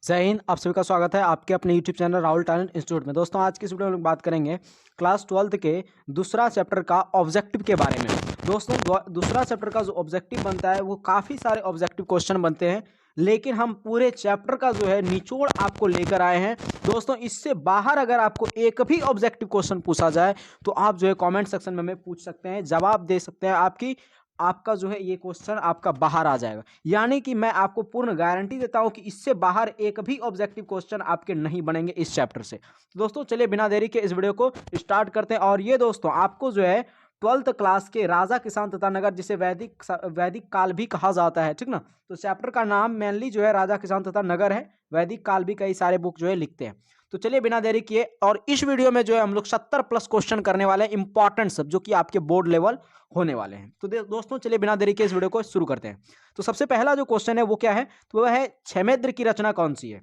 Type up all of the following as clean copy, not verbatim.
जय हिंद। आप सभी का स्वागत है आपके अपने YouTube channel Rahul talent institute में। दोस्तों आज की इस वीडियो में हम लोग बात करेंगे क्लास 12th के दूसरा चैप्टर का ऑब्जेक्टिव के बारे में। दोस्तों दूसरा चैप्टर का जो ऑब्जेक्टिव बनता है वो काफ़ी सारे ऑब्जेक्टिव क्वेश्चन बनते हैं, लेकिन हम पूरे चैप्टर का जो है निचोड़ आपको लेकर आए हैं। दोस्तों इससे बाहर अगर आपको एक भी ऑब्जेक्टिव क्वेश्चन पूछा जाए तो आप जो है कॉमेंट सेक्शन में हमें पूछ सकते हैं, जवाब दे सकते हैं। आपका जो है ये क्वेश्चन आपका बाहर आ जाएगा, यानी कि मैं आपको पूर्ण गारंटी देता हूं कि इससे बाहर एक भी ऑब्जेक्टिव क्वेश्चन आपके नहीं बनेंगे इस चैप्टर से। तो दोस्तों चलिए बिना देरी के इस वीडियो को स्टार्ट करते हैं। और ये दोस्तों आपको जो है 12th क्लास के राजा किसान तथा नगर, जिसे वैदिक काल भी कहा जाता है, ठीक ना। तो चैप्टर का नाम मेनली जो है राजा किसान तथा नगर है। वैदिक काल भी कई सारे बुक जो है लिखते हैं। तो चलिए बिना देरी किए, और इस वीडियो में जो है हम लोग 70+ क्वेश्चन करने वाले हैं, इंपॉर्टेंट सब, जो कि आपके बोर्ड लेवल होने वाले हैं। तो दोस्तों चलिए बिना देरी के इस वीडियो को शुरू करते हैं। तो सबसे पहला जो क्वेश्चन है वो क्या है, तो वह है क्षेमेद्र की रचना कौन सी है।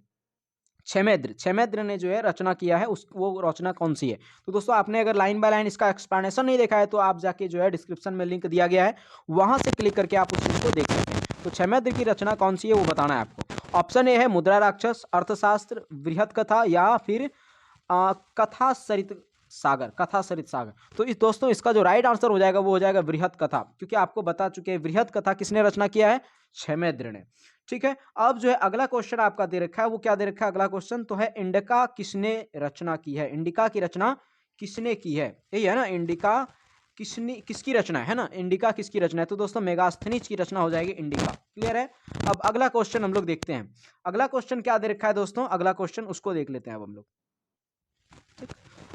क्षेमेद्र ने जो है रचना किया है, उस वो रचना कौन सी है। तो दोस्तों आपने अगर लाइन बाय लाइन इसका एक्सप्लेनेशन नहीं देखा है तो आप जाके जो है डिस्क्रिप्शन में लिंक दिया गया है, वहां से क्लिक करके आप उस चीज को देख सकते हैं। तो क्षेमेद्र की रचना कौन सी है वो बताना है आपको। ऑप्शन ए है मुद्रा राक्षस, अर्थशास्त्र, बृहत कथा, या फिर कथा सरित सागर। तो इस दोस्तों इसका जो राइट आंसर हो जाएगा वो हो जाएगा बृहत कथा, क्योंकि आपको बता चुके हैं बृहत कथा किसने रचना किया है, क्षेमेद्र ने। ठीक है, अब जो है अगला क्वेश्चन आपका दे रखा है, वो क्या दे रखा है अगला क्वेश्चन, तो है इंडिका किसने रचना की है। इंडिका की रचना किसने की है, यही है ना। इंडिका किसकी रचना है ना, इंडिका किसकी रचना है। तो दोस्तों मेगास्थनीज की रचना हो जाएगी इंडिका। क्लियर है। अब अगला क्वेश्चन हम लोग देखते हैं। अगला क्वेश्चन क्या दे रखा है दोस्तों, अगला क्वेश्चन उसको देख लेते हैं अब हम लोग।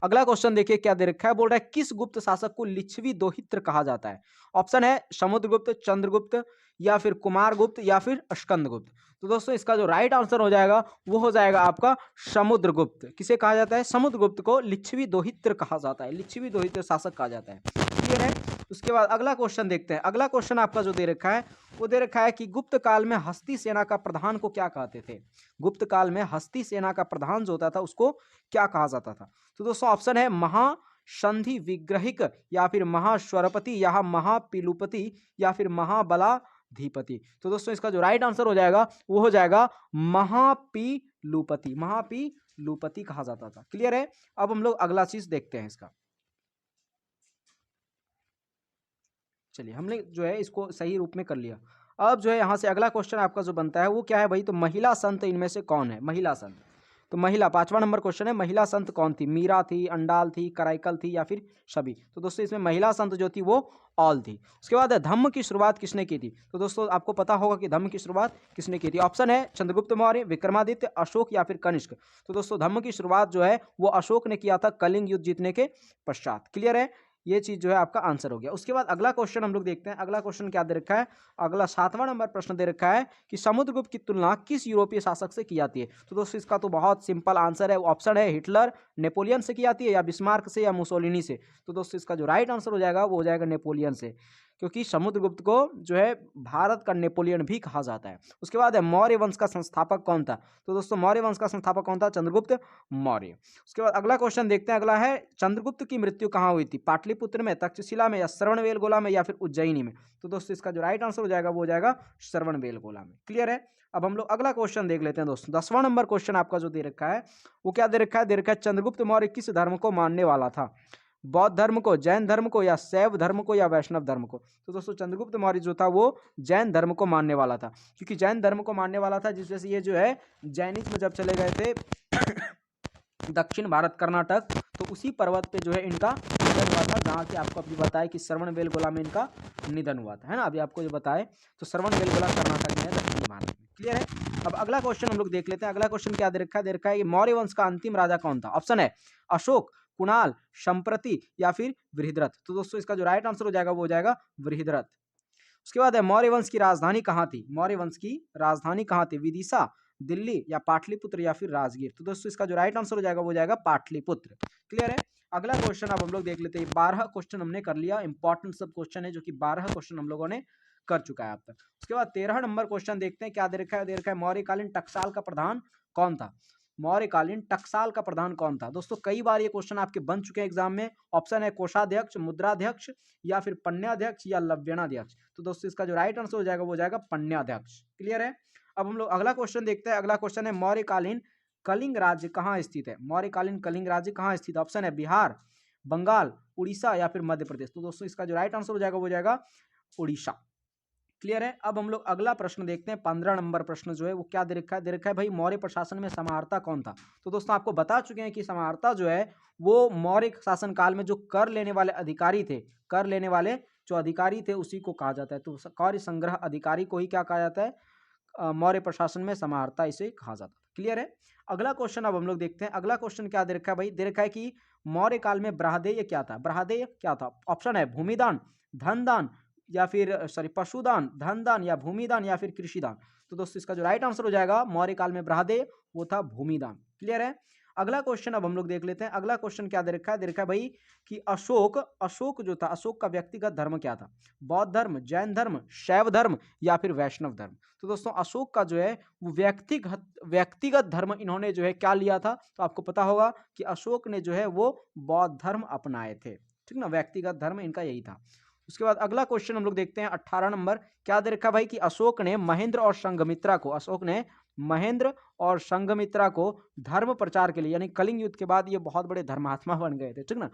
अगला क्वेश्चन देखिए क्या दे रखा है, बोल रहा है किस गुप्त शासक को लिच्छवी दोहित्र कहा जाता है। ऑप्शन है समुद्रगुप्त, चंद्रगुप्त, या फिर कुमारगुप्त, या फिर स्कंदगुप्त। तो दोस्तों इसका जो राइट आंसर हो जाएगा वो हो जाएगा आपका समुद्रगुप्त। किसे कहा जाता है, समुद्रगुप्त को लिच्छवी दोहित्र कहा जाता है, लिच्छवी दोहित्र शासक कहा जाता है। क्लियर है। उसके बाद अगला क्वेश्चन देखते हैं। अगला क्वेश्चन आपका जो दे रखा है वो दे रखा है कि गुप्त काल में हस्ती सेना का प्रधान को क्या कहते थे। गुप्त काल में हस्ती सेना का प्रधान जो होता था उसको क्या कहा जाता था। तो दोस्तों ऑप्शन है महासंधि विग्रहिक, या फिर महाश्वरपति, या महापिलुपति, या फिर महाबलाधिपति। तो दोस्तों इसका जो राइट आंसर हो जाएगा वो हो जाएगा महापिलुपति। महापिलुपति कहा जाता था। क्लियर है। अब हम लोग अगला चीज देखते हैं इसका। चलिए हमने जो है इसको सही रूप में कर लिया। अब जो है यहाँ से अगला क्वेश्चन आपका जो बनता है वो क्या है भाई, तो महिला संत इनमें से कौन है। महिला संत, तो महिला 5वां नंबर क्वेश्चन है, महिला संत कौन थी। मीरा थी, अंडाल थी, कराइकल थी, या फिर सभी। तो दोस्तों इसमें महिला संत जो थी वो ऑल थी। उसके बाद धम्म की शुरुआत किसने की थी। तो दोस्तों आपको पता होगा कि धम्म की शुरुआत किसने की थी। ऑप्शन है चंद्रगुप्त मौर्य, विक्रमादित्य, अशोक, या फिर कनिष्क। तो दोस्तों धम्म की शुरुआत जो है वो अशोक ने किया था कलिंग युद्ध जीतने के पश्चात। क्लियर है। ये चीज जो है आपका आंसर हो गया। उसके बाद अगला क्वेश्चन हम लोग देखते हैं। अगला क्वेश्चन क्या दे रखा है, अगला 7वां नंबर प्रश्न दे रखा है कि समुद्रगुप्त की तुलना किस यूरोपीय शासक से की जाती है। तो दोस्तों इसका तो बहुत सिंपल आंसर है। ऑप्शन है हिटलर, नेपोलियन से की जाती है, या बिस्मार्क से, या मुसोलिनी से। तो दोस्तों इसका जो राइट आंसर हो जाएगा वो हो जाएगा नेपोलियन से, क्योंकि समुद्रगुप्त को जो है भारत का नेपोलियन भी कहा जाता है। उसके बाद है मौर्य वंश का संस्थापक कौन था। तो दोस्तों मौर्य वंश का संस्थापक कौन था, चंद्रगुप्त मौर्य। उसके बाद अगला क्वेश्चन देखते हैं। अगला है चंद्रगुप्त की मृत्यु कहाँ हुई थी, पाटलिपुत्र में, तक्षशिला में, या श्रवणबेलगोला में, या फिर उज्जैनी में। तो दोस्तों इसका जो राइट आंसर हो जाएगा वो हो जाएगा श्रवणबेलगोला में। क्लियर है। अब हम लोग अगला क्वेश्चन देख लेते हैं दोस्तों। 10वां नंबर क्वेश्चन आपका जो दे रखा है वो क्या दे रखा है, दे रखा है चंद्रगुप्त मौर्य किस धर्म को मानने वाला था। बौद्ध धर्म को, जैन धर्म को, या शैव धर्म को, या वैष्णव धर्म को। तो दोस्तों चंद्रगुप्त मौर्य जो था वो जैन धर्म को मानने वाला था, क्योंकि जैन धर्म को मानने वाला था, जिस वजह से ये जो है जैनिज्म जब चले गए थे दक्षिण भारत कर्नाटक, तो उसी पर्वत पे जो है इनका निधन हुआ था, जहाँ की आपको अभी बताया कि श्रवणबेलगोला में इनका निधन हुआ था, है ना। अभी आपको जो बताए तो श्रवणबेलगोला कर्नाटक में है, दक्षिण भारत में। क्लियर है। अब अगला क्वेश्चन हम लोग देख लेते हैं। अगला क्वेश्चन क्या दे रखा है, दे रखा है कि मौर्य वंश का अंतिम राजा कौन था। ऑप्शन है अशोक, कुणाल, संप्रति, या फिर बृहद्रथ। तो दोस्तों इसका जो राइट आंसर हो जाएगा वो हो जाएगा बृहद्रथ। उसके बाद है मौर्य वंश की राजधानी कहाँ थी। मौर्य वंश की राजधानी कहाँ थी, विदिशा, दिल्ली, या पाटलिपुत्र, या फिर राजगीर। तो दोस्तों इसका जो राइट आंसर हो जाएगा वो हो जाएगा पाटलिपुत्र। क्लियर है। अगला क्वेश्चन अब हम लोग देख लेते हैं। 12 क्वेश्चन हमने कर लिया, इंपॉर्टेंट सब क्वेश्चन है, जो कि 12 क्वेश्चन हम लोगों ने कर चुका है अब तक। उसके बाद 13 नंबर क्वेश्चन देखते हैं क्या दे रखा है, दे रखा है मौर्यकालीन टकसाल का प्रधान कौन था। मौर्यकालीन टकसाल का प्रधान कौन था। दोस्तों कई बार ये क्वेश्चन आपके बन चुके हैं एग्जाम में। ऑप्शन है कोषाध्यक्ष, मुद्राध्यक्ष, या फिर पन्याध्यक्ष, या लव्यणाध्यक्ष। तो दोस्तों इसका जो राइट आंसर हो जाएगा वो हो जाएगा पन्याध्यक्ष। क्लियर है। अब हम लोग अगला क्वेश्चन देखते हैं। अगला क्वेश्चन है मौर्यकालीन कलिंग राज्य कहाँ स्थित है? मौर्यकालीन कलिंग राज्य कहाँ स्थित है? ऑप्शन है बिहार, बंगाल, उड़ीसा या फिर मध्य प्रदेश। तो दोस्तों इसका जो राइट आंसर हो जाएगा वो जाएगा उड़ीसा। क्लियर है। अब हम लोग अगला प्रश्न देखते हैं। 15 नंबर प्रश्न जो है वो क्या दे रखा है? दे रखा है भाई मौर्य प्रशासन में समाहर्ता कौन था? तो दोस्तों आपको बता चुके हैं कि समाहर्ता जो है वो मौर्य शासन काल में जो कर लेने वाले अधिकारी थे, कर लेने वाले जो अधिकारी थे उसी को कहा जाता है। तो कार्य संग्रह अधिकारी को ही क्या कहा जाता है? मौर्य प्रशासन में समाहर्ता इसे कहा जाता था। क्लियर है। अगला क्वेश्चन अब हम लोग देखते हैं। अगला क्वेश्चन क्या दे रखा है भाई? दे रखा है कि मौर्य काल में ब्राह्देय क्या था? ब्राह्देय क्या था? ऑप्शन है भूमिदान, धन दान या फिर सॉरी पशुदान, धन दान या भूमिदान या फिर कृषि दान। तो दोस्तों इसका जो राइट आंसर हो जाएगा मौर्य काल में ब्राह्देय वो था भूमिदान। क्लियर है। अगला क्वेश्चन अब हम लोग देख लेते हैं। अगला क्वेश्चन क्या दे रखा है? दे रखा है भाई कि अशोक जो था, अशोक का व्यक्तिगत धर्म क्या था? बौद्ध धर्म, जैन धर्म, शैव धर्म या फिर वैष्णव धर्म। तो दोस्तों अशोक का जो है वो व्यक्तिगत धर्म इन्होंने जो है क्या लिया था? तो आपको पता होगा कि अशोक ने जो है वो बौद्ध धर्म अपनाए थे। ठीक ना, व्यक्तिगत धर्म इनका यही था। उसके बाद अगला क्वेश्चन हम लोग देखते हैं 18 नंबर। क्या दे रखा भाई कि अशोक ने महेंद्र और संघमित्रा को धर्म प्रचार के लिए, यानी कलिंग युद्ध के बाद ये बहुत बड़े धर्मात्मा बन गए थे। ठीक ना,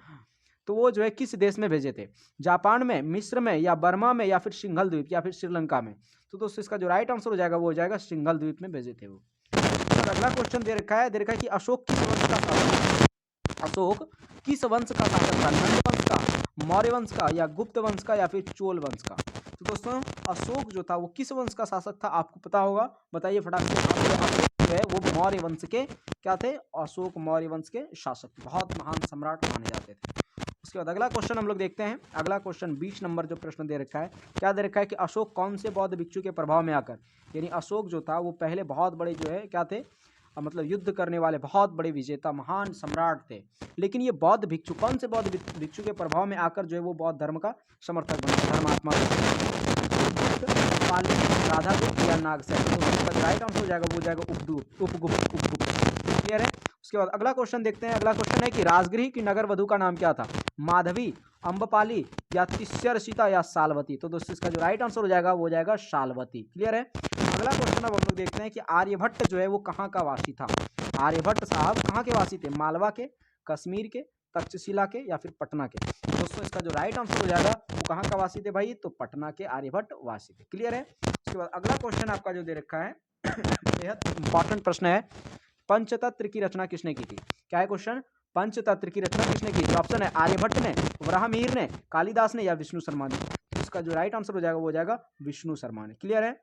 तो वो जो है किस देश में भेजे थे? जापान में, मिस्र में या बर्मा में या फिर सिंघल द्वीप या फिर श्रीलंका में। तो दोस्तों इसका जो राइट आंसर हो जाएगा वो हो जाएगा सिंघल द्वीप में भेजे थे वो। तो अगला क्वेश्चन दे रखा है कि अशोक किस वंश का शासक था? नंद वंश का, मौर्य वंश का या गुप्त वंश का या फिर चोल वंश का? तो दोस्तों अशोक जो था वो किस वंश का शासक था? आपको पता होगा, बताइए फटाक से। अशोक जो है वो मौर्य वंश के क्या थे? अशोक मौर्य वंश के शासक, बहुत महान सम्राट माने जाते थे। उसके बाद अगला क्वेश्चन हम लोग देखते हैं। अगला क्वेश्चन 20 नंबर जो प्रश्न दे रखा है, क्या दे रखा है कि अशोक कौन से बौद्ध भिक्षु के प्रभाव में आकर, यानी अशोक जो था वो पहले बहुत बड़े जो है क्या थे, मतलब युद्ध करने वाले बहुत बड़े विजेता महान सम्राट थे, लेकिन ये बौद्ध भिक्षु कौन से बौद्ध भिक्षु के प्रभाव में आकर जो है वो बौद्ध धर्म का समर्थक बने, धर्मात्मा राधागुप्त या नागसेन? तो इसका राइट आंसर हो जाएगा वो जाएगा उपगुप्त। क्लियर है। उसके बाद अगला क्वेश्चन देखते हैं। अगला क्वेश्चन है कि राजगृह की नगर वधु का नाम क्या था? माधवी, अम्बपाली या तिस्यरसिता या सालवती? तो दोस्तों इसका जो राइट आंसर हो जाएगा वो हो जाएगा सालवती। क्लियर है। अगला क्वेश्चन अब हम लोग देखते हैं कि आर्यभट्ट जो है वो कहाँ का वासी था? आर्यभट्ट साहब कहाँ के वासी थे? मालवा के, कश्मीर के, तक्षशिला के या फिर पटना के? दोस्तों इसका जो राइट आंसर हो जाएगा वो कहाँ का वासी थे भाई? तो पटना के आर्यभट्ट वासी थे। क्लियर है। उसके बाद अगला क्वेश्चन आपका जो दे रखा है बेहद इंपॉर्टेंट प्रश्न है, पंचतंत्र की रचना किसने की थी? क्या है क्वेश्चन? पंचतंत्र की रचना किसने की थी? ऑप्शन है आर्यभट्ट ने, वराहमिहिर ने, कालिदास ने या विष्णु शर्मा ने? तो इसका जो राइट आंसर हो जाएगा वो हो जाएगा विष्णु शर्मा ने। क्लियर है।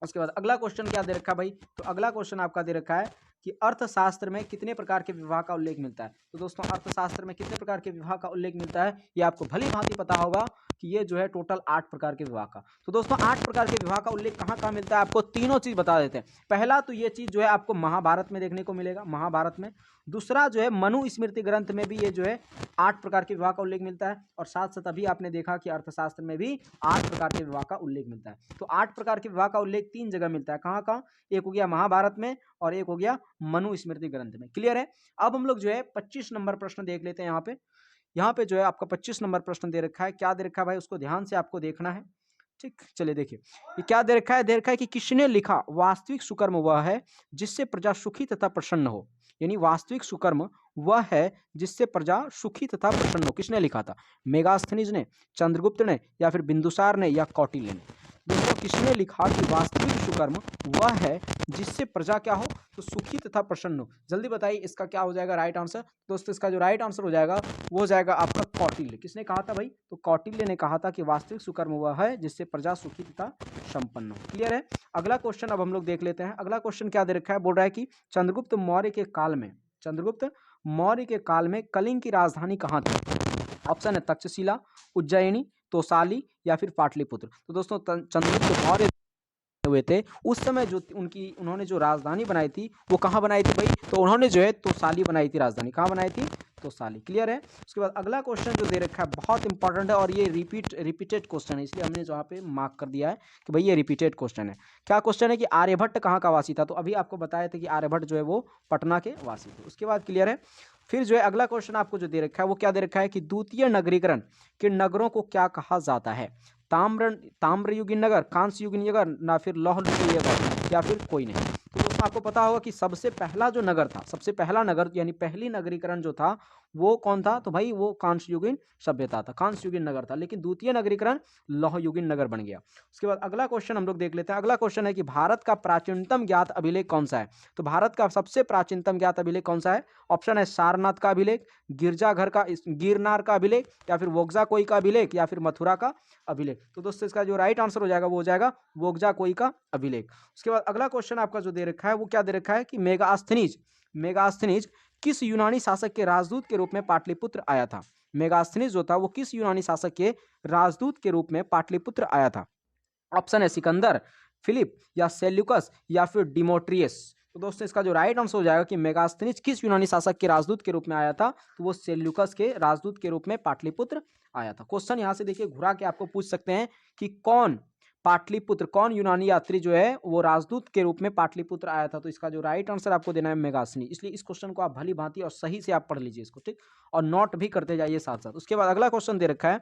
उसके बाद अगला क्वेश्चन क्या दे रखा है भाई? तो अगला क्वेश्चन आपका दे रखा है कि अर्थशास्त्र में कितने प्रकार के विवाह का उल्लेख मिलता है? तो दोस्तों अर्थशास्त्र में कितने प्रकार के विवाह का उल्लेख मिलता है ये आपको भली भांति पता होगा कि ये जो है टोटल 8 प्रकार के विवाह का। तो दोस्तों 8 प्रकार के विवाह का उल्लेख कहाँ कहाँ मिलता है? आपको तीनों चीज बता देते हैं। पहला तो ये चीज जो है आपको महाभारत में देखने को मिलेगा, महाभारत में। दूसरा जो है मनु स्मृति ग्रंथ में भी ये जो है 8 प्रकार के विवाह का उल्लेख मिलता है, और साथ साथ अभी आपने देखा कि अर्थशास्त्र में भी 8 प्रकार के विवाह का उल्लेख मिलता है। तो 8 प्रकार के विवाह का उल्लेख 3 जगह मिलता है। कहाँ कहाँ? एक हो गया महाभारत में और एक हो गया मनु स्मृति ग्रंथ में। क्लियर है। अब हम लोग जो है 25 नंबर प्रश्न देख लेते हैं। यहाँ पे जो है आपका 25 नंबर प्रश्न दे रखा है। क्या दे रखा है भाई? उसको ध्यान से आपको देखना है। ठीक, चलिए देखिए ये क्या दे रखा है। दे रखा है कि किसने लिखा वास्तविक सुकर्म वह है जिससे प्रजा सुखी तथा प्रसन्न हो, यानी वास्तविक सुकर्म वह है जिससे प्रजा सुखी तथा प्रसन्न हो। किसने लिखा था? मेगास्थनीज ने, चंद्रगुप्त ने या फिर बिंदुसार ने या कौटिल्य ने? दोस्तों किसने लिखा कि वास्तविक सुकर्म वह है जिससे प्रजा क्या हो? तो सुखी तथा प्रसन्न हो। जल्दी बताइए इसका क्या हो जाएगा राइट आंसर? दोस्तों इसका जो राइट आंसर हो जाएगा वो हो जाएगा आपका कौटिल्य। किसने कहा था भाई? तो कौटिल्य ने कहा था कि वास्तविक सुकर्म वह है जिससे प्रजा सुखी तथा संपन्न हो। क्लियर है। अगला क्वेश्चन अब हम लोग देख लेते हैं। अगला क्वेश्चन क्या दे रखा है? बोल रहा है कि चंद्रगुप्त मौर्य के काल में कलिंग की राजधानी कहाँ थी? ऑप्शन है तक्षशिला, उज्जैनी, तोसाली या फिर पाटलिपुत्र। तो दोस्तों चंद्रगुप्त मौर्य हुए थे उस समय जो उन्होंने जो राजधानी बनाई थी वो कहाँ बनाई थी भाई? तो उन्होंने जो है तोसाली बनाई थी राजधानी। कहाँ बनाई थी? तोसाली। क्लियर है। उसके बाद अगला क्वेश्चन जो दे रखा है बहुत इंपॉर्टेंट है और ये रिपीटेड क्वेश्चन है, इसलिए हमने यहाँ पे मार्क कर दिया है कि भाई ये रिपीटेड क्वेश्चन है। क्या क्वेश्चन है कि आर्यभट्ट कहाँ का वासी था? तो अभी आपको बताया था कि आर्यभट्ट जो है वो पटना के वासी थे। उसके बाद क्लियर है फिर जो है अगला क्वेश्चन आपको जो दे रखा है वो क्या दे रखा है कि द्वितीय नगरीकरण के नगरों को क्या कहा जाता है? ताम्रयुगीन नगर, कांस्य युगीन नगर, ना फिर लौह युगीन नगर, या फिर कोई नहीं। तो दोस्तों आपको पता होगा कि सबसे पहला जो नगर था, सबसे पहला नगर यानी पहली नगरीकरण जो था वो कौन था? तो भाई वो कांस्य युगीन सभ्यता था, कांस्य युगीन नगर था। लेकिन द्वितीय नगरीकरण लौह युगीन नगर बन गया। उसके बाद अगला क्वेश्चन हम लोग देख लेते हैं। अगला क्वेश्चन है कि भारत का प्राचीनतम ज्ञात अभिलेख कौन सा है? तो भारत का सबसे प्राचीनतम ज्ञात अभिलेख कौन सा है? ऑप्शन है सारनाथ का अभिलेख, गिरजाघर का, गिरनार का अभिलेख, या फिर वोगजा कोई का अभिलेख, या फिर मथुरा का अभिलेख। तो दोस्तों इसका जो राइट आंसर हो जाएगा वो हो जाएगा वोगजा कोई का अभिलेख। उसके बाद अगला क्वेश्चन आपका जो दे रखा है वो क्या दे रखा है कि मेगास्थनीज किस यूनानी शासक के राजदूत के रूप में पाटलिपुत्र आया था? मेगास्थनीज जो था वो किस यूनानी शासक के राजदूत के रूप में पाटलिपुत्र आया था? ऑप्शन है सिकंदर, फिलिप, या सेल्यूकस, या फिर डिमोट्रियस। तो दोस्तों इसका जो राइट आंसर हो जाएगा कि मेगास्थनीज किस यूनानी शासक के राजदूत के रूप में आया था? तो वो सेल्यूकस के राजदूत के रूप में पाटलिपुत्र आया था। क्वेश्चन यहां से देखिए घुरा के आपको पूछ सकते हैं कि कौन यूनानी यात्री जो है वो राजदूत के रूप में पाटलिपुत्र आया था? तो इसका जो राइट आंसर आपको देना है मेगास्थनी। इसलिए इस क्वेश्चन को आप भली भांति और सही से आप पढ़ लीजिए इसको, ठीक, और नोट भी करते जाइए साथ साथ। उसके बाद अगला क्वेश्चन दे रखा है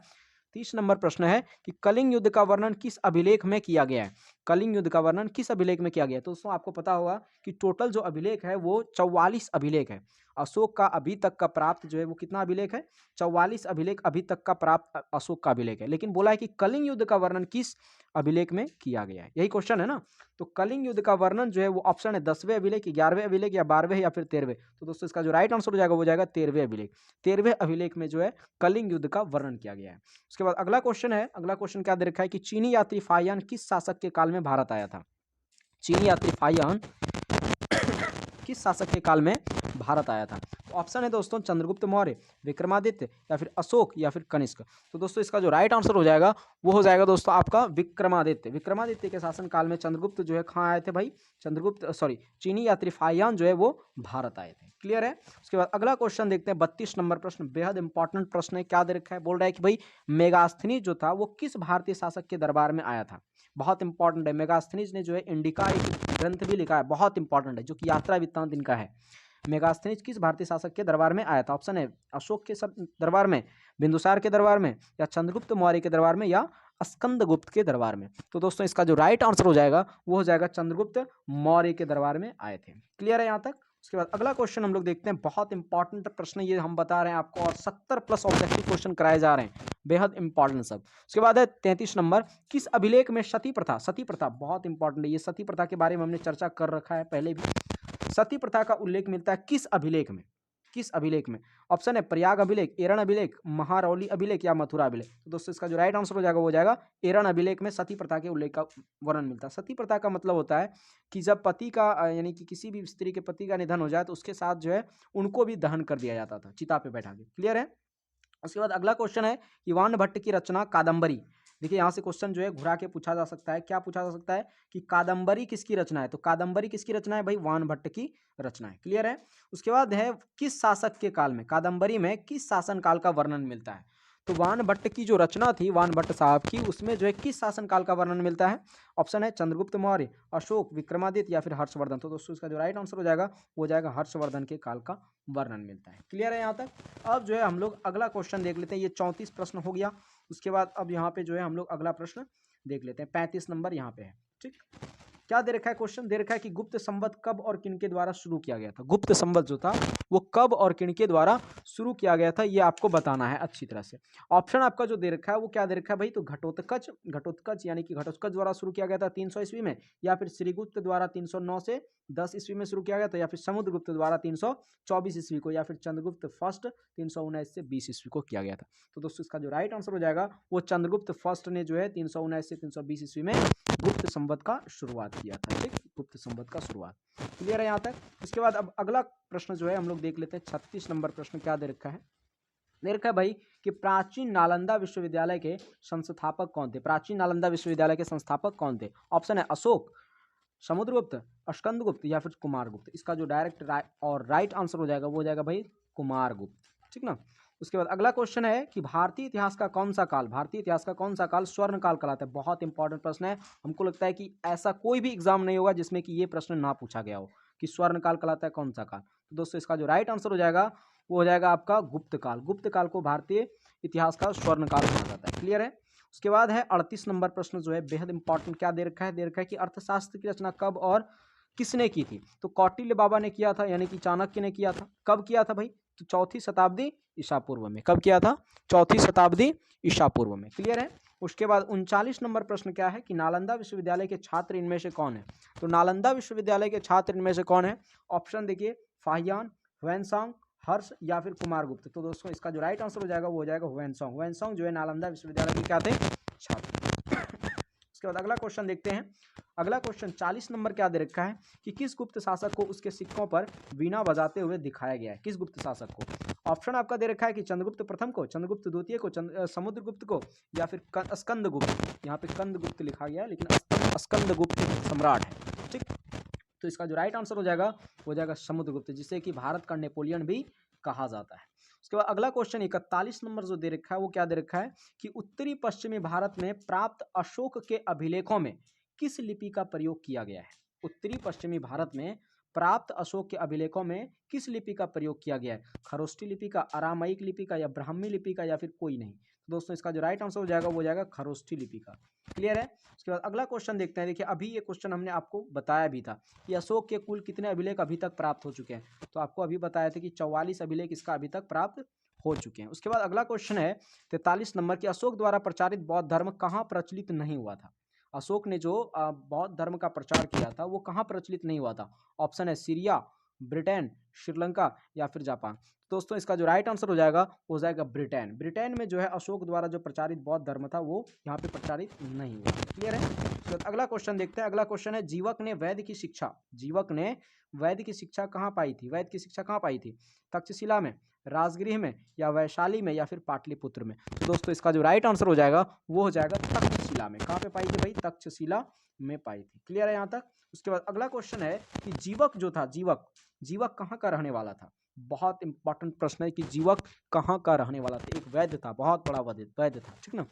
30 नंबर प्रश्न है कि कलिंग युद्ध का वर्णन किस अभिलेख में किया गया है? कलिंग युद्ध का वर्णन किस अभिलेख में किया गया है? तो दोस्तों आपको पता होगा कि टोटल जो अभिलेख है वो 44 अभिलेख है। अशोक का अभी तक का प्राप्त जो है वो कितना अभिलेख है? 44 अभिलेख अभी तक का प्राप्त अशोक का अभिलेख है। लेकिन बोला है कि कलिंग युद्ध का वर्णन किस अभिलेख में किया गया है, यही क्वेश्चन है ना। तो कलिंग युद्ध का वर्णन जो है वो ऑप्शन है 10वें अभिलेख, 11वें अभिलेख, या 12वें, या फिर 13वें। तो दोस्तों इसका जो राइट आंसर हो जाएगा वो जाएगा 13वें अभिलेख। 13वें अभिलेख में जो है कलिंग युद्ध का वर्णन किया गया है। उसके बाद अगला क्वेश्चन है, अगला क्वेश्चन क्या दे रखा है कि चीनी यात्री फाहियान किस शासक के काल में भारत आया था? चीनी यात्री फाहियान किस शासक के काल में भारत आया था? तो ऑप्शन है दोस्तों चंद्रगुप्त मौर्य, विक्रमादित्य, या फिर अशोक, या फिर कनिष्क। तो दोस्तों इसका जो राइट आंसर हो जाएगा वो हो जाएगा दोस्तों आपका विक्रमादित्य। विक्रमादित्य के शासन काल में चंद्रगुप्त जो है कहाँ आए थे भाई? चीनी यात्री फाहियान जो है वो भारत आए थे। क्लियर है? उसके बाद अगला क्वेश्चन देखते हैं 32 नंबर प्रश्न, बेहद इंपॉर्टेंट प्रश्न है। क्या दे रखा है? बोल रहा है कि भाई मेगास्थनीज जो था वो किस भारतीय शासक के दरबार में आया था? बहुत इंपॉर्टेंट है। मेगास्थनीज ने जो है इंडिका एक ग्रंथ भी लिखा है, बहुत इंपॉर्टेंट है, जो कि यात्रा वृत्तांत इनका है। मेगास्थनीज किस भारतीय शासक के दरबार में आया था? ऑप्शन है अशोक के दरबार में, बिंदुसार के दरबार में, या चंद्रगुप्त मौर्य के दरबार में, या स्कंदगुप्त के दरबार में। तो दोस्तों इसका जो राइट आंसर हो जाएगा वो हो जाएगा चंद्रगुप्त मौर्य के दरबार में आए थे। क्लियर है यहाँ तक? उसके बाद अगला क्वेश्चन हम लोग देखते हैं, बहुत इंपॉर्टेंट प्रश्न ये हम बता रहे हैं आपको, और 70 प्लस ऑब्जेक्टिव क्वेश्चन कराए जा रहे हैं, बेहद इंपॉर्टेंट सब। उसके बाद है 33 नंबर, किस अभिलेख में सती प्रथा बहुत इंपॉर्टेंट है, ये सती प्रथा के बारे में हमने चर्चा कर रखा है पहले भी। सती प्रथा का उल्लेख मिलता है किस अभिलेख में? किस अभिलेख में? ऑप्शन है प्रयाग अभिलेख, एरण अभिलेख, महारौली अभिलेख, या मथुरा अभिलेख। तो दोस्तों इसका जो राइट आंसर हो जाएगा वो जाएगा एरण अभिलेख में सती प्रथा के उल्लेख का वर्णन मिलता है। सती प्रथा का मतलब होता है कि जब पति का यानी कि किसी भी स्त्री के पति का निधन हो जाए तो उसके साथ जो है उनको भी दहन कर दिया जाता था चिता पे बैठा के। क्लियर है? उसके बाद अगला क्वेश्चन है इवान भट्ट की रचना कादम्बरी। देखिए यहाँ से क्वेश्चन जो है घुरा के पूछा जा सकता है। क्या पूछा जा सकता है कि कादम्बरी किसकी रचना है? तो कादम्बरी किसकी रचना है भाई? वान भट्ट की रचना है। क्लियर है? उसके बाद है किस शासक के काल में, कादम्बरी में किस शासन काल का वर्णन मिलता है? तो वान भट्ट की जो रचना थी वान भट्ट साहब की, उसमें जो है किस शासन काल का वर्णन मिलता है? ऑप्शन है चंद्रगुप्त मौर्य, अशोक, विक्रमादित्य, या फिर हर्षवर्धन। तो दोस्तों इसका जो राइट आंसर हो जाएगा वो जाएगा हर्षवर्धन के काल का वर्णन मिलता है। क्लियर है यहाँ तक? अब जो है हम लोग अगला क्वेश्चन देख लेते हैं। ये 34 प्रश्न हो गया। उसके बाद अब यहाँ पे जो है हम लोग अगला प्रश्न देख लेते हैं। 35 नंबर यहाँ पे है, ठीक। क्या दे रखा है? क्वेश्चन दे रखा है कि गुप्त संवत कब और किनके द्वारा शुरू किया गया था? गुप्त संवत जो था वो कब और किनके द्वारा शुरू किया गया था, ये आपको बताना है अच्छी तरह से। ऑप्शन आपका जो दे रखा है वो क्या दे रखा है भाई? तो घटोत्कच यानी कि घटोत्कच द्वारा शुरू किया गया था 300 ईस्वी में, या फिर श्रीगुप्त द्वारा 309 से 10 ईस्वी में शुरू किया गया था, या फिर समुद्रगुप्त द्वारा 324 ईस्वी को, या फिर चंद्रगुप्त फर्स्ट 319 से 20 ईस्वी को किया गया था। तो दोस्तों इसका जो राइट आंसर हो जाएगा वो चंद्रगुप्त फर्स्ट ने जो है 319 से 320 ईस्वी में गुप्त संवत का शुरुआत किया था, ठीक। गुप्त संवत का शुरुआत। क्लियर है यहाँ तक? इसके बाद अब अगला प्रश्न जो है हम लोग देख लेते हैं। 36 नंबर प्रश्न क्या दे रखा है? दे रखा है भाई कि प्राचीन नालंदा विश्वविद्यालय के संस्थापक कौन थे? प्राचीन नालंदा विश्वविद्यालय के संस्थापक कौन थे? ऑप्शन है अशोक, समुद्रगुप्त, स्कंदगुप्त, या फिर कुमारगुप्त। इसका जो डायरेक्ट और राइट आंसर हो जाएगा वो हो जाएगा भाई कुमारगुप्त, ठीक ना। उसके बाद अगला क्वेश्चन है कि भारतीय इतिहास का कौन सा काल स्वर्ण काल कहलाता है? बहुत इंपॉर्टेंट प्रश्न है। हमको लगता है कि ऐसा कोई भी एग्जाम नहीं होगा जिसमें कि ये प्रश्न ना पूछा गया हो कि स्वर्ण काल कहलाता है कौन सा काल। तो दोस्तों इसका जो राइट आंसर हो जाएगा वो हो जाएगा आपका गुप्त काल। गुप्त काल को भारतीय इतिहास का स्वर्ण काल माना जाता है। क्लियर है। उसके बाद है 38 नंबर प्रश्न जो है बेहद इंपॉर्टेंट, क्या दे रखा है, दे रखा है कि अर्थशास्त्र की रचना कब और किसने की थी। तो कौटिल्य बाबा ने किया था, यानी कि चाणक्य ने किया था। कब किया था भाई, तो 4वीं शताब्दी ईसा पूर्व में। कब किया था, 4वीं शताब्दी ईसा पूर्व में। क्लियर है। उसके बाद 39 नंबर प्रश्न क्या है कि नालंदा विश्वविद्यालय के छात्र इनमें से कौन है। तो नालंदा विश्वविद्यालय के छात्र इनमें से कौन है, ऑप्शन देखिए, फाहियान, ह्वेनसांग, हर्ष या फिर कुमार गुप्त। तो दोस्तों इसका जो राइट आंसर हो जाएगा वो हो जाएगा ह्वेनसांग। ह्वेनसांग जो है नालंदा विश्वविद्यालय के क्या थे, छात्र। उसके बाद अगला क्वेश्चन देखते हैं। अगला क्वेश्चन 40 नंबर क्या दे रखा है कि किस गुप्त शासक को उसके सिक्कों पर वीणा बजाते हुए दिखाया गया है। किस गुप्त शासक को, ऑप्शन आपका दे रखा है कि चंद्रगुप्त प्रथम को, चंद्रगुप्त द्वितीय को, समुद्रगुप्त को या फिर स्कंदगुप्त। यहाँ पे कंदगुप्त लिखा गया है लेकिन स्कंदगुप्त सम्राट है। ठीक, तो इसका जो राइट आंसर हो जाएगा वो हो जाएगा समुद्रगुप्त, जिसे कि भारत का नेपोलियन भी कहा जाता है। उसके बाद अगला क्वेश्चन 41 नंबर जो दे रखा है वो क्या दे रखा है कि उत्तरी पश्चिमी भारत में प्राप्त अशोक के अभिलेखों में किस लिपि का प्रयोग किया गया है। उत्तरी पश्चिमी भारत में प्राप्त अशोक के अभिलेखों में किस लिपि का प्रयोग किया गया है, खरोष्ठी लिपि का, अरामाइक लिपि का या ब्राह्मी लिपि का या फिर कोई नहीं। तो दोस्तों इसका जो राइट आंसर हो जाएगा वो हो जाएगा खरोष्ठी लिपि का। क्लियर है। उसके बाद अगला क्वेश्चन देखते हैं। देखिए अभी ये क्वेश्चन हमने आपको बताया भी था कि अशोक के कुल कितने अभिलेख अभी तक प्राप्त हो चुके हैं। तो आपको अभी बताया था कि 44 अभिलेख इसका अभी तक प्राप्त हो चुके हैं। उसके बाद अगला क्वेश्चन है 43 नंबर की अशोक द्वारा प्रचारित बौद्ध धर्म कहाँ प्रचलित नहीं हुआ था। अशोक ने जो बौद्ध धर्म का प्रचार किया था वो कहाँ प्रचलित नहीं हुआ था। ऑप्शन है सीरिया, ब्रिटेन, श्रीलंका या फिर जापान। दोस्तों इसका जो राइट आंसर हो जाएगा वो हो जाएगा ब्रिटेन। ब्रिटेन में जो है अशोक द्वारा जो प्रचारित बौद्ध धर्म था वो यहाँ पे प्रचारित नहीं हुआ। क्लियर है। तो अगला क्वेश्चन देखते हैं। अगला क्वेश्चन है जीवक ने वैद्य की शिक्षा, जीवक ने वैद्य की शिक्षा कहाँ पाई थी, वैद्य की शिक्षा कहाँ पाई थी, तक्षशिला में, राजगृह में या वैशाली में या फिर पाटलिपुत्र में। तो दोस्तों इसका जो राइट आंसर हो जाएगा वो हो जाएगा तक्षशिला में। कहाँ पे पाई थी भाई, तक्षशिला में पाई थी। क्लियर है यहाँ तक। उसके बाद अगला क्वेश्चन है कि जीवक जो था, जीवक, जीवक कहाँ का रहने वाला था। बहुत इंपॉर्टेंट प्रश्न है कि जीवक कहाँ का रहने वाला था। एक वैद्य था, बहुत बड़ा वैद्य था, ठीक ना,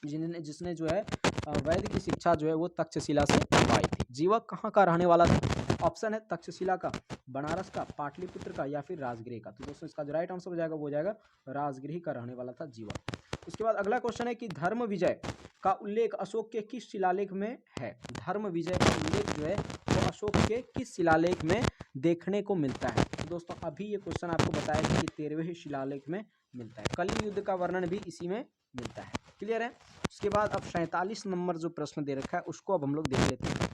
जिसने जो है वैद्य की शिक्षा जो है वो तक्षशिला से पाई थी। जीवक कहाँ का रहने वाला था, ऑप्शन है तक्षशिला का, बनारस का, पाटलिपुत्र का या फिर राजगृह का। तो दोस्तों इसका जो राइट आंसर हो जाएगा वो हो जाएगा राजगृह का रहने वाला था जीवक। उसके बाद अगला क्वेश्चन है कि धर्म विजय का उल्लेख अशोक के किस शिलालेख में है। धर्म विजय का उल्लेख जो है वो अशोक के किस शिलालेख में देखने को मिलता है। तो दोस्तों अभी ये क्वेश्चन आपको बताया कि 13वें शिलालेख में मिलता है। कली युद्ध का वर्णन भी इसी में मिलता है। क्लियर है। उसके बाद अब 47 नंबर जो प्रश्न दे रखा है उसको अब हम लोग देख लेते हैं।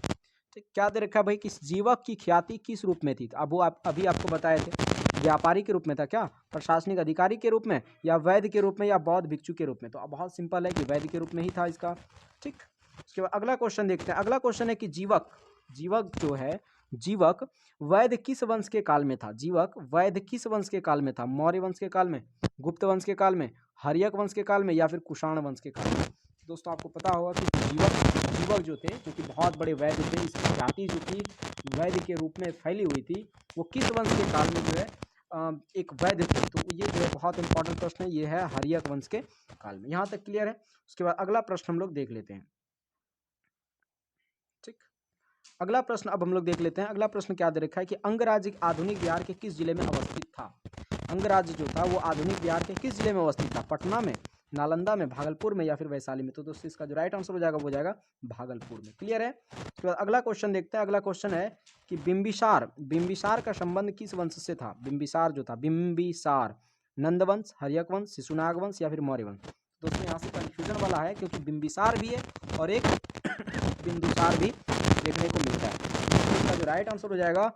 ठीक, क्या दे रखा है भाई, किस जीवक की ख्याति किस रूप में थी। तो अब वो अभी आपको बताए थे, व्यापारी के रूप में था क्या, प्रशासनिक अधिकारी के रूप में या वैद्य के रूप में या बौद्ध भिक्षु के रूप में। तो अब बहुत सिंपल है कि वैद्य के रूप में ही था इसका। ठीक, उसके बाद अगला क्वेश्चन देखते हैं। अगला क्वेश्चन है कि जीवक, जीवक जो है, जीवक वैद्य किस वंश के काल में था। जीवक वैद्य किस वंश के काल में था, मौर्य वंश के काल में, गुप्त वंश के काल में, हर्यक वंश के काल में या फिर कुषाण वंश के काल में। दोस्तों आपको पता होगा कि जीवक जो थे, जो कि बहुत बड़े वैद्य थे, इसकी ख्याति जो थी वैद्य के रूप में फैली हुई थी, वो किस वंश के काल में जो है एक वैद्य थे। तो ये जो है बहुत इंपॉर्टेंट प्रश्न है, ये है हर्यक वंश के काल में। यहाँ तक क्लियर है। उसके बाद अगला प्रश्न हम लोग देख लेते हैं। ठीक, अगला प्रश्न अब हम लोग देख लेते हैं। अगला प्रश्न क्या दे रखा है कि अंगराज्य आधुनिक बिहार के किस जिले में अवस्थित था। अंगराज्य जो था वो आधुनिक बिहार के किस जिले में अवस्थित था, पटना में, नालंदा में, भागलपुर में या फिर वैशाली में। तो दोस्तों इसका जो राइट आंसर हो जाएगा वो हो जाएगा भागलपुर में। क्लियर है। उसके बाद अगला क्वेश्चन देखते हैं। अगला क्वेश्चन है कि बिंबिसार, बिंबिसार का संबंध किस वंश से था। बिंबिसार जो था, बिंबिसार नंदवंश, हर्यक वंश, शिशुनाग वंश या फिर मौर्य वंश। दोस्तों यहाँ से कंफ्यूजन वाला है क्योंकि बिंबिसार भी है और एक बिंदुसार भी देखने को मिलता है। इसका जो राइट आंसर हो जाएगा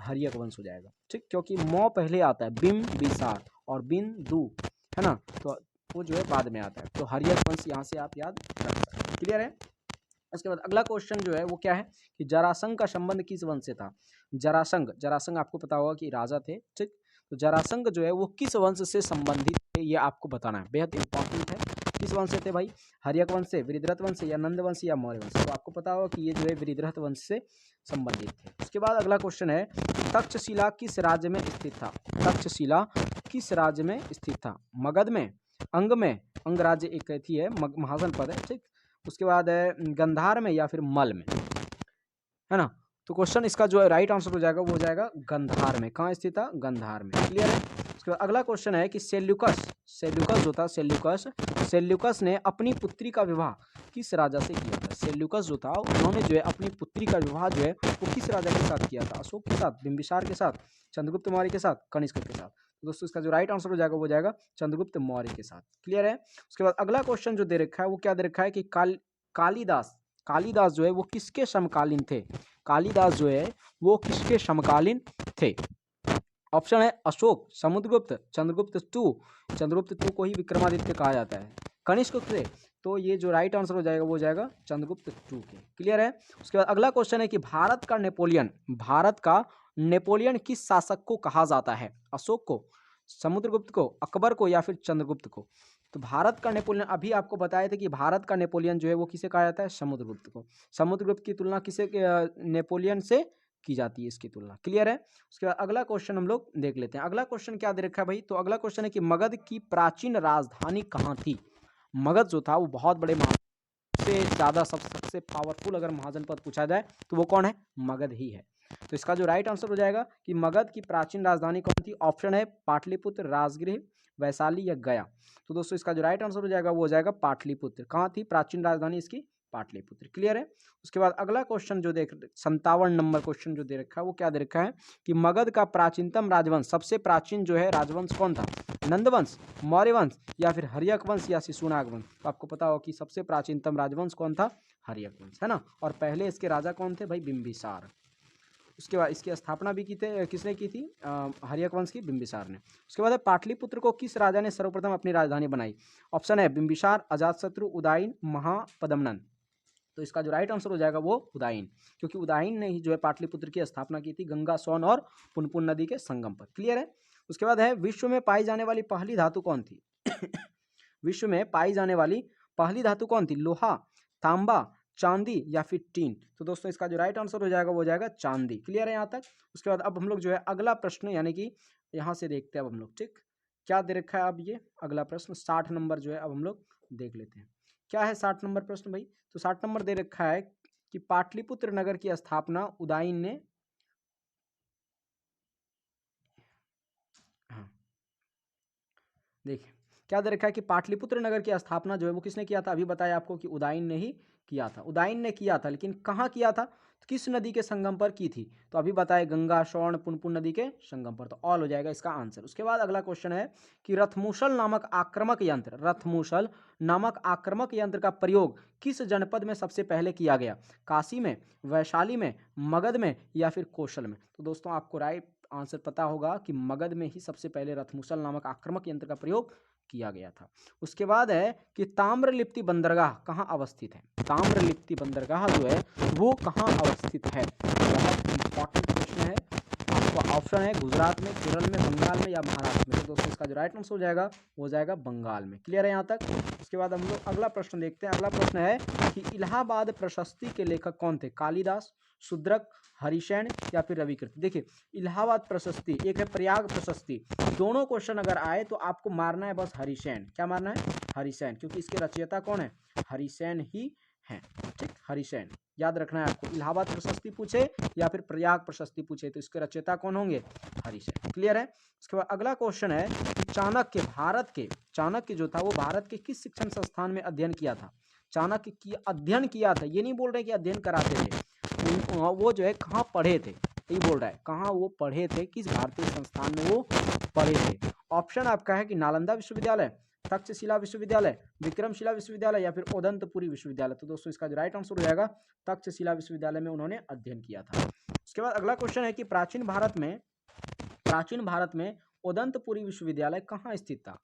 हर्यक वंश हो जाएगा। ठीक, क्योंकि मौ पहले आता है, बिंबिसार और बिंदु है ना, तो वो जो है बाद में आता है। तो हर्यक वंश यहाँ से आप याद रख सकते हैं। क्लियर है। उसके बाद अगला क्वेश्चन जो है वो क्या है कि जरासंध का संबंध किस वंश से था। जरासंध, जरासंध आपको पता होगा कि राजा थे। ठीक, तो जरासंध जो है वो किस वंश से संबंधित है ये आपको बताना है, बेहद इंपॉर्टेंट है। किस वंश से थे भाई, हर्यक वंश से, वृद्धरथ वंश से या नंद वंश या मौर्य वंश। तो आपको पता होगा कि ये जो है वृद्धरथ वंश से संबंधित थे। उसके बाद अगला क्वेश्चन है तक्षशिला किस राज्य में स्थित था। तक्षशिला किस राज्य में स्थित था, मगध में, अंग में, अंग राज्य एक थी है, महाजन पद है। ठीक, उसके बाद है गंधार में या फिर मल में, है ना। तो क्वेश्चन इसका जो राइट आंसर हो जाएगा वो हो जाएगा गंधार में। कहाँ स्थित था? गंधार में। क्लियर है। उसके बाद अगला क्वेश्चन है कि सेल्यूकस जो था, सेल्यूकस ने अपनी पुत्री का विवाह किस राजा से किया था? सेल्यूकस जो था उन्होंने जो है अपनी पुत्री का विवाह जो है वो किस राजा के साथ किया था? अशोक के साथ, बिंबिसार के साथ, चंद्रगुप्त मौर्य के साथ, कनिष्क के साथ। तो दोस्तों इसका जो राइट आंसर हो जाएगा वो हो जाएगा चंद्रगुप्त मौर्य के साथ। क्लियर है। उसके बाद अगला क्वेश्चन जो दे रखा है वो क्या दे रखा है कि कालिदास जो है वो किसके समकालीन थे? कालिदास जो है वो किसके समकालीन थे? ऑप्शन है अशोक, समुद्रगुप्त, चंद्रगुप्त टू को ही विक्रमादित्य कहा जाता है, कनिष्क से। तो ये जो राइट आंसर हो जाएगा वो हो जाएगा चंद्रगुप्त टू के। क्लियर है। उसके बाद अगला क्वेश्चन है कि भारत का नेपोलियन किस शासक को कहा जाता है? अशोक को, समुद्रगुप्त को, अकबर को या फिर चंद्रगुप्त को? तो भारत का नेपोलियन, अभी आपको बताए थे कि भारत का नेपोलियन जो है वो किसे कहा जाता है? समुद्रगुप्त को। समुद्रगुप्त की तुलना किसे नेपोलियन से की जाती है, इसकी तुलना। क्लियर है। उसके बाद अगला क्वेश्चन हम लोग देख लेते हैं। अगला क्वेश्चन क्या दे रखा है भाई? तो अगला क्वेश्चन है कि मगध की प्राचीन राजधानी कहाँ थी? मगध जो था वो बहुत बड़े सबसे ज़्यादा सबसे पावरफुल अगर महाजनपद पूछा जाए तो वो कौन है? मगध ही है। तो इसका जो राइट आंसर हो जाएगा कि मगध की प्राचीन राजधानी कौन थी? ऑप्शन है पाटलिपुत्र, राजगृह, वैशाली या गया। तो दोस्तों इसका जो राइट आंसर हो जाएगा वो हो जाएगा पाटलिपुत्र। कहाँ थी प्राचीन राजधानी इसकी? पाटलिपुत्र। क्लियर है। उसके बाद अगला क्वेश्चन जो 57 नंबर क्वेश्चन जो दे रखा है वो क्या दे रखा है कि मगध का प्राचीनतम राजवंश, सबसे प्राचीन जो है राजवंश कौन था? नंदवंश, मौर्य वंश या फिर हर्यक वंश या शिशुनाग वंश? तो आपको पता हो कि सबसे प्राचीनतम राजवंश कौन था? हर्यक वंश, है ना। और पहले इसके राजा कौन थे भाई? बिंबिसार। उसके बाद इसकी स्थापना भी किसने की थी? हर्यक वंश की, बिंबिसार ने। उसके बाद पाटलिपुत्र को किस राजा ने सर्वप्रथम अपनी राजधानी बनाई? ऑप्शन है बिंबिसार, अजातशत्रु, उदयन, महापद्मनंद। तो इसका जो राइट आंसर हो जाएगा वो उदयन, क्योंकि उदयन ने ही जो है पाटलिपुत्र की स्थापना की थी गंगा, सोन और पुनपुन नदी के संगम पर। क्लियर है। उसके बाद है विश्व में पाई जाने वाली पहली धातु कौन थी? विश्व में पाई जाने वाली पहली धातु कौन थी? लोहा, तांबा, चांदी या फिर टीन? तो दोस्तों इसका जो राइट आंसर हो जाएगा वो हो जाएगा चांदी। क्लियर है यहाँ तक। उसके बाद अब हम लोग जो है अगला प्रश्न यानी कि यहाँ से देखते हैं अब हम लोग, ठीक क्या दे रखा है। अब ये अगला प्रश्न 60 नंबर जो है अब हम लोग देख लेते हैं। क्या है 60 नंबर प्रश्न भाई? तो 60 नंबर दे रखा है कि पाटलिपुत्र नगर की स्थापना उदयन ने, हाँ देखिए क्या दे रखा है कि पाटलिपुत्र नगर की स्थापना जो है वो किसने किया था? अभी बताया आपको कि उदयन ने ही किया था। उदयन ने किया था, लेकिन कहाँ किया था? किस नदी के संगम पर की थी? तो अभी बताए गंगा, स्वर्ण, पुनपुन नदी के संगम पर। तो ऑल हो जाएगा इसका आंसर। उसके बाद अगला क्वेश्चन है कि रथमूसल नामक आक्रामक यंत्र का प्रयोग किस जनपद में सबसे पहले किया गया? काशी में, वैशाली में, मगध में या फिर कौशल में? तो दोस्तों आपको राइट आंसर पता होगा कि मगध में ही सबसे पहले रथमूसल नामक आक्रामक यंत्र का प्रयोग किया गया था। उसके बाद है कि ताम्रलिप्ति बंदरगाह कहाँ अवस्थित है? ताम्रलिप्ति बंदरगाह जो है वो कहाँ अवस्थित है? बहुत इंपॉर्टेंट क्वेश्चन है। आपका ऑप्शन है गुजरात में, केरल में, बंगाल में या महाराष्ट्र में? तो दोस्तों इसका जो राइट आंसर हो जाएगा वो हो जाएगा बंगाल में। क्लियर है यहाँ तक। उसके बाद हम लोग अगला प्रश्न देखते हैं। अगला प्रश्न है कि इलाहाबाद प्रशस्ति के लेखक कौन थे? कालिदास, शूद्रक, हरिसेन या फिर रविकृत? देखिए इलाहाबाद प्रशस्ति एक है प्रयाग प्रशस्ति, दोनों क्वेश्चन अगर आए तो आपको मारना है बस हरिसेन। क्या मारना है? हरिसेन, क्योंकि इसके रचयिता कौन है? हरिसेन ही हैं। ठीक, हरिसेन याद रखना है आपको। इलाहाबाद प्रशस्ति पूछे या फिर प्रयाग प्रशस्ति पूछे तो इसके रचयिता कौन होंगे? हरिसेन। क्लियर है। उसके बाद अगला क्वेश्चन है कि चाणक्य जो था वो भारत के किस शिक्षण संस्थान में अध्ययन किया था? चाणक्य की अध्ययन किया था, ये नहीं बोल रहे कि अध्ययन कराते थे। वो जो है कहाँ पढ़े थे, यही बोल रहा है कहाँ वो पढ़े थे, किस भारतीय संस्थान में वो पढ़े थे। ऑप्शन आपका है कि नालंदा विश्वविद्यालय, तक्षशिला विश्वविद्यालय, विक्रमशिला विश्वविद्यालय या फिर ओदंतपुरी विश्वविद्यालय? तो दोस्तों इसका जो राइट आंसर हो जाएगा तक्षशिला विश्वविद्यालय में उन्होंने अध्ययन किया था। उसके बाद अगला क्वेश्चन है कि प्राचीन भारत में ओदंतपुरी विश्वविद्यालय कहाँ स्थित था?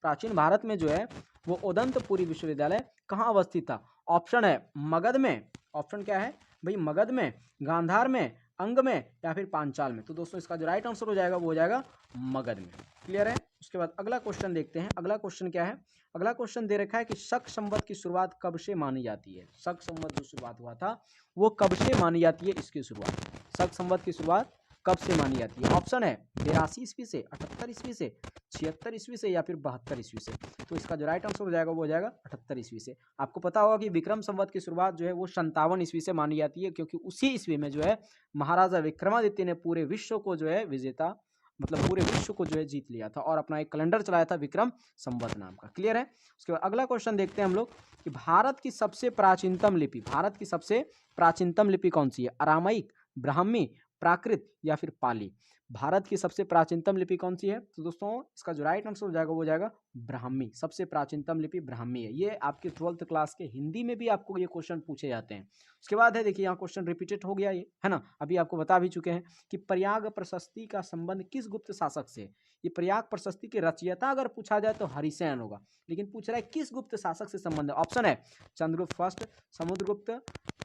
प्राचीन भारत में जो है वो ओदंतपुरी विश्वविद्यालय कहाँ अवस्थित था? ऑप्शन है मगध में, ऑप्शन क्या है भाई? मगध में, गांधार में, अंग में या फिर पांचाल में? तो दोस्तों इसका जो राइट आंसर हो जाएगा वो हो जाएगा मगध में। क्लियर है। उसके बाद अगला क्वेश्चन देखते हैं। अगला क्वेश्चन क्या है? अगला क्वेश्चन दे रखा है कि शक संवत की शुरुआत कब से मानी जाती है? शक संवत जो शुरुआत हुआ था वो कब से मानी जाती है? इसकी शुरुआत शक संवत की शुरुआत कब से मानी जाती है? ऑप्शन है 83 ईस्वी से, 78 ईस्वी से, 76 ईस्वी से या फिर 72 ईस्वी से। तो इसका जो राइट आंसर हो जाएगा वो हो जाएगा 78 ईस्वी से। आपको पता होगा कि विक्रम संवत की शुरुआत जो है वो 57 ईस्वी से मानी जाती है, क्योंकि उसी ईस्वी में जो है महाराजा विक्रमादित्य ने पूरे विश्व को जो है विजेता, मतलब पूरे विश्व को जो है जीत लिया था और अपना एक कैलेंडर चलाया था विक्रम संवत नाम का। क्लियर है? उसके बाद अगला क्वेश्चन देखते हैं हम लोग कि भारत की सबसे प्राचीनतम लिपि, भारत की सबसे प्राचीनतम लिपि कौन सी है? अरामाइक, ब्राह्मी, प्राकृत या फिर पाली? भारत की सबसे प्राचीनतम लिपि कौन सी है? तो दोस्तों इसका जो राइट आंसर हो जाएगा वो हो जाएगा ब्राह्मी। सबसे प्राचीनतम लिपि ब्राह्मी है। ये आपके 12th क्लास के हिंदी में भी आपको ये क्वेश्चन पूछे जाते हैं। उसके बाद है, देखिए यहाँ क्वेश्चन रिपीटेड हो गया ये, है ना, अभी आपको बता भी चुके हैं कि प्रयाग प्रशस्ति का संबंध किस गुप्त शासक से? ये प्रयाग प्रशस्ति के रचयिता अगर पूछा जाए तो हरिसेन होगा, लेकिन पूछ रहा है किस गुप्त शासक से संबंध है। ऑप्शन है चंद्रगुप्त फर्स्ट, समुद्रगुप्त,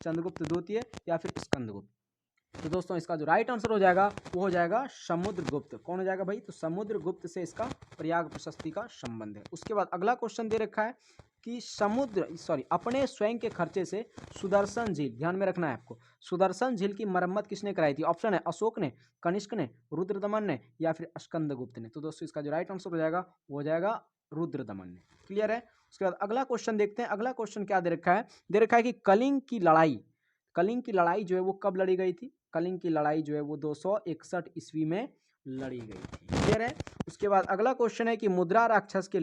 चंद्रगुप्त द्वितीय या फिर स्कंदगुप्त। तो दोस्तों इसका जो राइट आंसर हो जाएगा वो हो जाएगा समुद्रगुप्त। कौन हो जाएगा भाई? तो समुद्रगुप्त से इसका प्रयाग प्रशस्ति का संबंध है। उसके बाद अगला क्वेश्चन दे रखा है कि अपने स्वयं के खर्चे से सुदर्शन झील, ध्यान में रखना है आपको, सुदर्शन झील की मरम्मत किसने कराई थी? ऑप्शन है अशोक ने, कनिष्क ने, रुद्रदमन ने या फिर स्कंदगुप्त ने। तो दोस्तों इसका जो राइट आंसर हो जाएगा वो हो जाएगा रुद्रदमन ने। क्लियर है? उसके बाद अगला क्वेश्चन देखते हैं। अगला क्वेश्चन क्या दे रखा है? दे रखा है कि कलिंग की लड़ाई जो है वो कब लड़ी गई थी? कलिंग की लड़ाई जो है वो 261 ईस्वी में लड़ी गई थी। क्लियर है? उसके बाद अगला क्वेश्चन है कि मुद्रा राक्षस के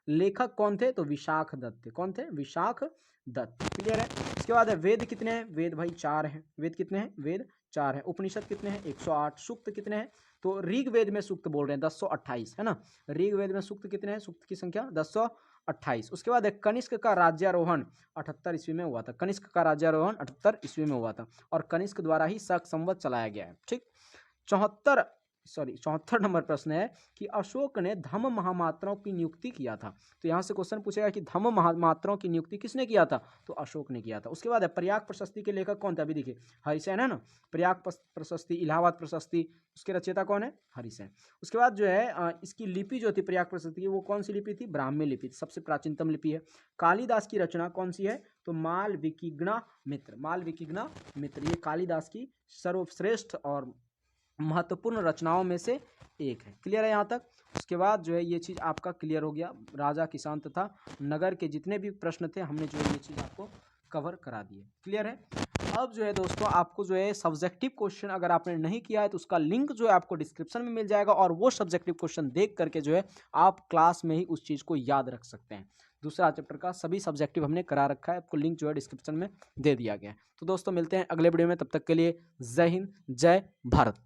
लेखक कौन थे? तो विशाख दत्त थे। कौन थे? विशाख दत्त। क्लियर है? उसके बाद है वेद कितने हैं? वेद भाई 4 हैं। वेद कितने हैं? वेद 4 हैं। उपनिषद कितने हैं? 108। सूक्त कितने हैं? तो ऋग्वेद में सूक्त बोल रहे हैं 1028, है ना। ऋग्वेद में सूक्त कितने हैं? सूक्त की संख्या 1028। उसके बाद कनिष्क का राज्यारोहण 78 ईस्वी में हुआ था। कनिष्क का राज्यारोहण 78 ईस्वी में हुआ था और कनिष्क द्वारा ही शक संवत चलाया गया है। ठीक। 74 नंबर प्रश्न है कि अशोक ने धम्म महामात्राओं की नियुक्ति किया था। तो यहाँ से क्वेश्चन पूछेगा कि धम्म महामात्राओं की नियुक्ति किसने किया था? तो अशोक ने किया था। उसके बाद है प्रयाग प्रशस्ति के लेखक कौन थे? अभी देखिए हरिसेन है ना। प्रयाग प्रशस्ति, इलाहाबाद प्रशस्ति, उसके रचयिता कौन है? हरिसेन। उसके बाद जो है इसकी लिपि जो थी प्रयाग प्रशस्ति की, वो कौन सी लिपि थी? ब्राह्मी लिपि, सबसे प्राचीनतम लिपि है। कालिदास की रचना कौन सी है? तो मालविकिग्ना मित्र। ये कालिदास की सर्वश्रेष्ठ और महत्वपूर्ण रचनाओं में से एक है। क्लियर है यहाँ तक? उसके बाद जो है ये चीज़ आपका क्लियर हो गया। राजा किसान तथा नगर के जितने भी प्रश्न थे हमने जो है ये चीज़ आपको कवर करा दिए। क्लियर है? अब जो है दोस्तों आपको जो है सब्जेक्टिव क्वेश्चन अगर आपने नहीं किया है तो उसका लिंक जो है आपको डिस्क्रिप्शन में मिल जाएगा और वो सब्जेक्टिव क्वेश्चन देख करके जो है आप क्लास में ही उस चीज़ को याद रख सकते हैं। दूसरा चैप्टर का सभी सब्जेक्टिव हमने करा रखा है, आपको लिंक जो है डिस्क्रिप्शन में दे दिया गया है। तो दोस्तों मिलते हैं अगले वीडियो में, तब तक के लिए जय हिंद, जय भारत।